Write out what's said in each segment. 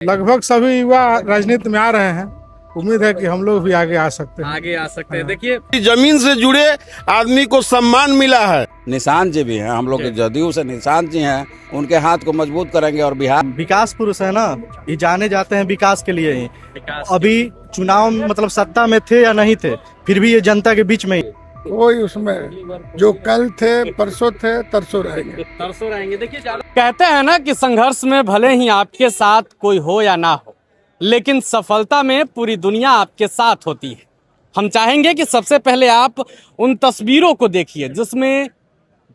लगभग सभी युवा राजनीति में आ रहे हैं। उम्मीद है कि हम लोग भी आगे आ सकते हैं। आगे आ सकते हैं। देखिए जमीन से जुड़े आदमी को सम्मान मिला है। निशांत जी भी हैं, हम लोग के जदयू से निशांत जी हैं, उनके हाथ को मजबूत करेंगे। और बिहार विकास पुरुष है ना, ये जाने जाते हैं विकास के लिए ही। विकास अभी चुनाव मतलब सत्ता में थे या नहीं थे, फिर भी ये जनता के बीच में ही। कोई उसमें जो कल थे परसों थे तरसों रहेंगे। तरसों रहेंगे। देखिए कहते हैं ना कि संघर्ष में भले ही आपके साथ कोई हो या ना हो, लेकिन सफलता में पूरी दुनिया आपके साथ होती है। हम चाहेंगे कि सबसे पहले आप उन तस्वीरों को देखिए जिसमें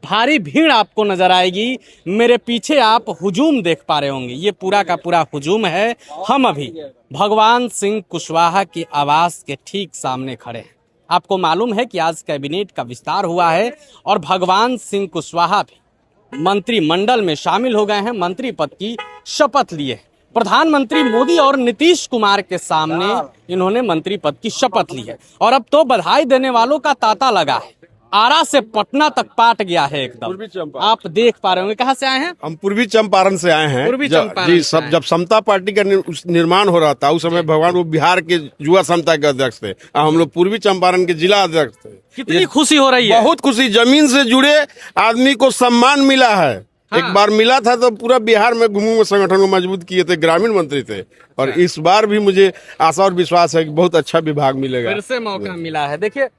भारी भीड़ आपको नजर आएगी। मेरे पीछे आप हुजूम देख पा रहे होंगे, ये पूरा का पूरा हुजूम है। हम अभी भगवान सिंह कुशवाहा की आवास के ठीक सामने खड़े हैं। आपको मालूम है कि आज कैबिनेट का विस्तार हुआ है और भगवान सिंह कुशवाहा भी मंत्रिमंडल में शामिल हो गए हैं, मंत्री पद की शपथ लिए। प्रधानमंत्री मोदी और नीतीश कुमार के सामने इन्होंने मंत्री पद की शपथ ली है और अब तो बधाई देने वालों का तांता लगा है। आरा से पटना तक पाट गया है एकदम। आप देख पा रहे होंगे। कहाँ से आए हैं? हम पूर्वी चंपारण से आए हैं। पूर्वी चंपारण जी, से सब आए जब समता पार्टी का निर्माण हो रहा था उस समय भगवान वो बिहार के युवा समता के अध्यक्ष थे और हम लोग पूर्वी चंपारण के जिला अध्यक्ष थे। कितनी खुशी हो रही है। बहुत खुशी। जमीन से जुड़े आदमी को सम्मान मिला है। एक बार मिला था तो पूरा बिहार में घूमू संगठन को मजबूत किए थे, ग्रामीण मंत्री थे। और इस बार भी मुझे आशा और विश्वास है कि बहुत अच्छा विभाग मिलेगा। फिर से मौका मिला है। देखिए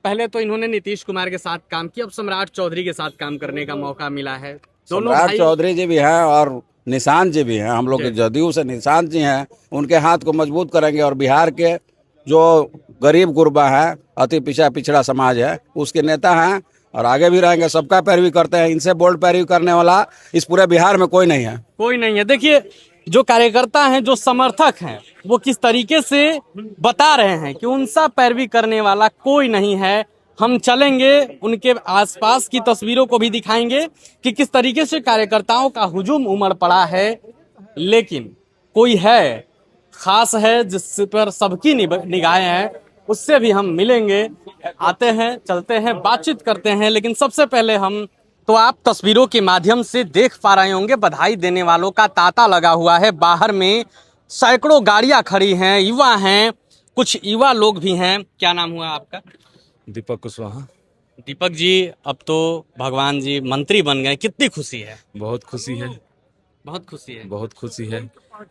पहले तो इन्होंने नीतीश कुमार के साथ काम किया, अब सम्राट चौधरी के साथ काम करने का मौका मिला है। दोनों सम्राट भाई चौधरी जी भी हैं और निशांत जी भी हैं, हम लोग के जदयू से निशांत जी हैं, उनके हाथ को मजबूत करेंगे। और बिहार के जो गरीब गुरबा है, अति पिछड़ा समाज है, उसके नेता हैं और आगे भी रहेंगे। सबका पैरवी करते हैं, इनसे बोल्ड पैरवी करने वाला इस पूरे बिहार में कोई नहीं है। कोई नहीं है। देखिए जो कार्यकर्ता हैं, जो समर्थक हैं, वो किस तरीके से बता रहे हैं कि उनसा पैरवी करने वाला कोई नहीं है। हम चलेंगे, उनके आसपास की तस्वीरों को भी दिखाएंगे कि किस तरीके से कार्यकर्ताओं का हुजूम उमड़ पड़ा है। लेकिन कोई है खास है जिस पर सबकी निगाहें हैं, उससे भी हम मिलेंगे। आते हैं, चलते हैं, बातचीत करते हैं। लेकिन सबसे पहले हम तो आप तस्वीरों के माध्यम से देख पा रहे होंगे, बधाई देने वालों का तांता लगा हुआ है। बाहर में सैकड़ों गाड़ियां खड़ी हैं, युवा हैं, कुछ युवा लोग भी हैं। क्या नाम हुआ आपका? दीपक कुशवाहा। दीपक जी, अब तो भगवान जी मंत्री बन गए, कितनी खुशी है? बहुत खुशी है, बहुत खुशी है। बहुत खुशी है।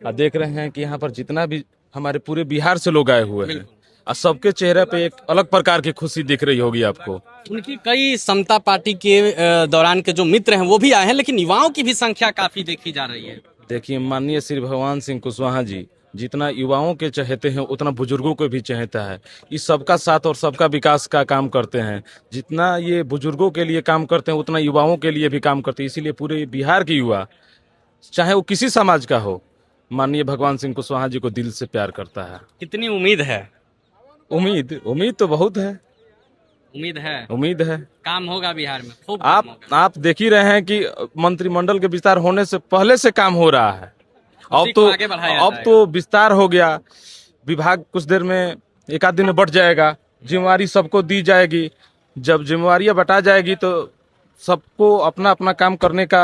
और देख रहे हैं कि यहाँ पर जितना भी हमारे पूरे बिहार से लोग आए हुए हैं और सबके चेहरे पे एक अलग प्रकार की खुशी दिख रही होगी आपको। उनकी कई समता पार्टी के दौरान के जो मित्र हैं वो भी आए हैं, लेकिन युवाओं की भी संख्या काफी देखी जा रही है। देखिए, माननीय श्री भगवान सिंह कुशवाहा जी जितना युवाओं के चाहते हैं उतना बुजुर्गों को भी चाहता है। इस सबका साथ और सबका विकास का काम करते हैं। जितना ये बुजुर्गों के लिए काम करते हैं उतना युवाओं के लिए भी काम करते हैं। इसीलिए पूरे बिहार के युवा, चाहे वो किसी समाज का हो, माननीय भगवान सिंह कुशवाहा जी को दिल से प्यार करता है। कितनी उम्मीद है? उम्मीद तो बहुत है। उम्मीद है काम होगा बिहार में खूब। आप देख ही रहे हैं कि मंत्रिमंडल के विस्तार होने से पहले से काम हो रहा है। अब तो विस्तार हो गया। विभाग कुछ देर में, एक आध दिन में बढ़ जाएगा। जिम्मेवारी सबको दी जाएगी। जब जिम्मेवारियां बटा जाएगी तो सबको अपना अपना काम करने का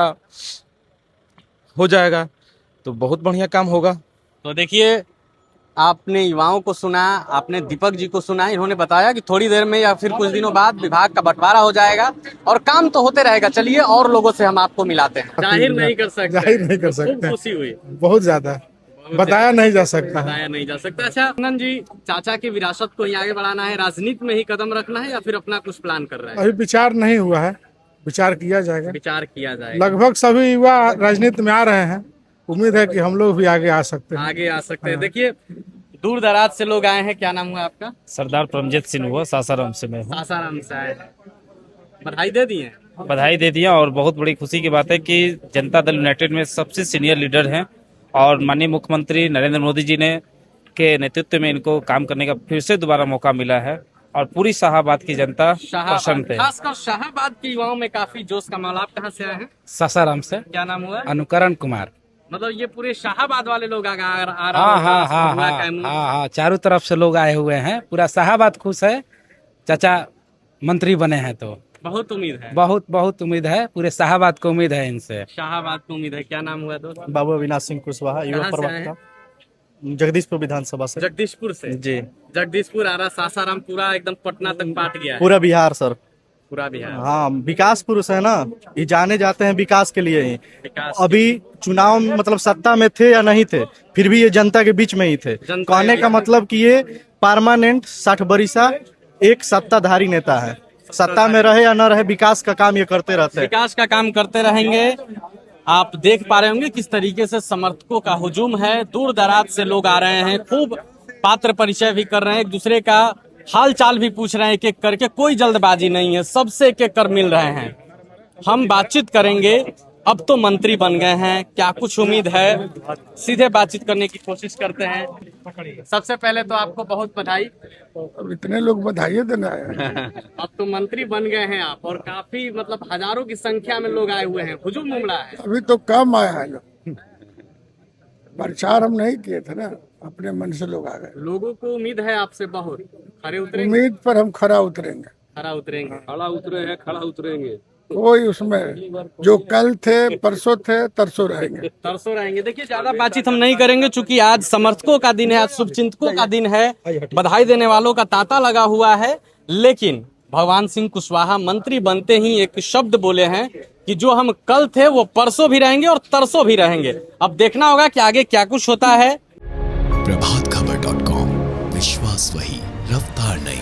हो जाएगा, तो बहुत बढ़िया काम होगा। तो देखिए, आपने युवाओं को सुना, आपने दीपक जी को सुना। इन्होंने बताया कि थोड़ी देर में या फिर कुछ दिनों बाद विभाग का बंटवारा हो जाएगा और काम तो होते रहेगा। चलिए और लोगों से हम आपको मिलाते हैं। जाहिर नहीं कर सकते। खुशी हुई बहुत ज्यादा, बताया नहीं जा सकता। अच्छा नंदन जी, चाचा की विरासत को ही आगे बढ़ाना है, राजनीति में ही कदम रखना है या फिर अपना कुछ प्लान कर रहे हैं? अभी विचार नहीं हुआ है, विचार किया जाएगा। विचार किया जाएगा। लगभग सभी युवा राजनीति में आ रहे हैं। उम्मीद है कि हम लोग भी आगे आ सकते हैं। आगे आ सकते हैं। देखिए दूर दराज से लोग आए हैं। क्या नाम हुआ आपका? सरदार परमजीत सिंह हुआ, सासाराम से मैं हूँ। सासाराम से आए हैं। बधाई दे दिए? बधाई दे दिया। और बहुत बड़ी खुशी की बात है कि जनता दल यूनाइटेड में सबसे सीनियर लीडर हैं और माननीय मुख्यमंत्री नरेंद्र मोदी जी ने के नेतृत्व में इनको काम करने का फिर से दोबारा मौका मिला है और पूरी शाहाबाद की जनता प्रसन्न है। खासकर शाहाबाद के युवाओं में काफी जोश का माहौल। आप कहाँ से आए हैं? सासाराम से। क्या नाम हुआ? अनुकरण कुमार। मतलब ये पूरे शाहाबाद वाले लोग आ रहा हाँ, चारों तरफ से लोग आए हुए हैं। पूरा शाहाबाद खुश है। चाचा मंत्री बने हैं तो बहुत उम्मीद है। बहुत बहुत उम्मीद है, पूरे शाहाबाद को उम्मीद है इनसे। शाहाबाद को उम्मीद है। क्या नाम हुआ दोस्त? बाबू अविनाश सिंह कुशवाहा, युवा कहाँ से आए प्रवक्ता, जगदीशपुर विधानसभा से। जगदीशपुर से। जी, जगदीशपुर, आरा, सासाराम, पूरा एकदम पटना तक पाट गया है। पूरा बिहार सर। पूरा बिहार। हाँ, विकास पुरुष है ना, ये जाने जाते हैं विकास के लिए ही। विकास अभी चुनाव मतलब सत्ता में थे या नहीं थे, फिर भी ये जनता के बीच में ही थे। जनता कहने के का बीच। मतलब कि ये परमानेंट 60 बरिसा एक सत्ताधारी नेता है। सत्ता में रहे या न रहे, विकास का काम ये करते रहते हैं। विकास का काम करते रहेंगे। आप देख पा रहे होंगे किस तरीके से समर्थकों का हुजूम है। दूर दराज से लोग आ रहे हैं, खूब पात्र परिचय भी कर रहे हैं, एक दूसरे का हाल चाल भी पूछ रहे हैं एक एक करके। कोई जल्दबाजी नहीं है, सबसे एक एक कर मिल रहे हैं। हम बातचीत करेंगे। अब तो मंत्री बन गए हैं, क्या कुछ उम्मीद है, सीधे बातचीत करने की कोशिश करते हैं। सबसे पहले तो आपको बहुत बधाई। अब इतने लोग बधाई देना है। अब तो मंत्री बन गए हैं आप, और काफी मतलब हजारों की संख्या में लोग आए हुए हैं, हुजूम उमड़ा है। अभी तो कम आया है लोग, प्रचार हम नहीं किए थे ना, अपने मन से लोग आ गए। लोगों को उम्मीद है आपसे बहुत। खरे उतरेंगे। उम्मीद पर हम खरा उतरेंगे। खरा उतरेंगे। खड़ा उतरेंगे। कोई उसमें जो कल थे, परसों थे, तरसों रहेंगे। तरसों रहेंगे। देखिए, ज्यादा बातचीत हम नहीं करेंगे, चूंकि आज समर्थकों का दिन है, आज शुभचिंतकों का दिन है, बधाई देने वालों का तांता लगा हुआ है। लेकिन भगवान सिंह कुशवाहा मंत्री बनते ही एक शब्द बोले हैं कि जो हम कल थे वो परसों भी रहेंगे और तरसों भी रहेंगे। अब देखना होगा कि आगे क्या कुछ होता है। प्रभातखबर.com, विश्वास वही, रफ्तार नहीं।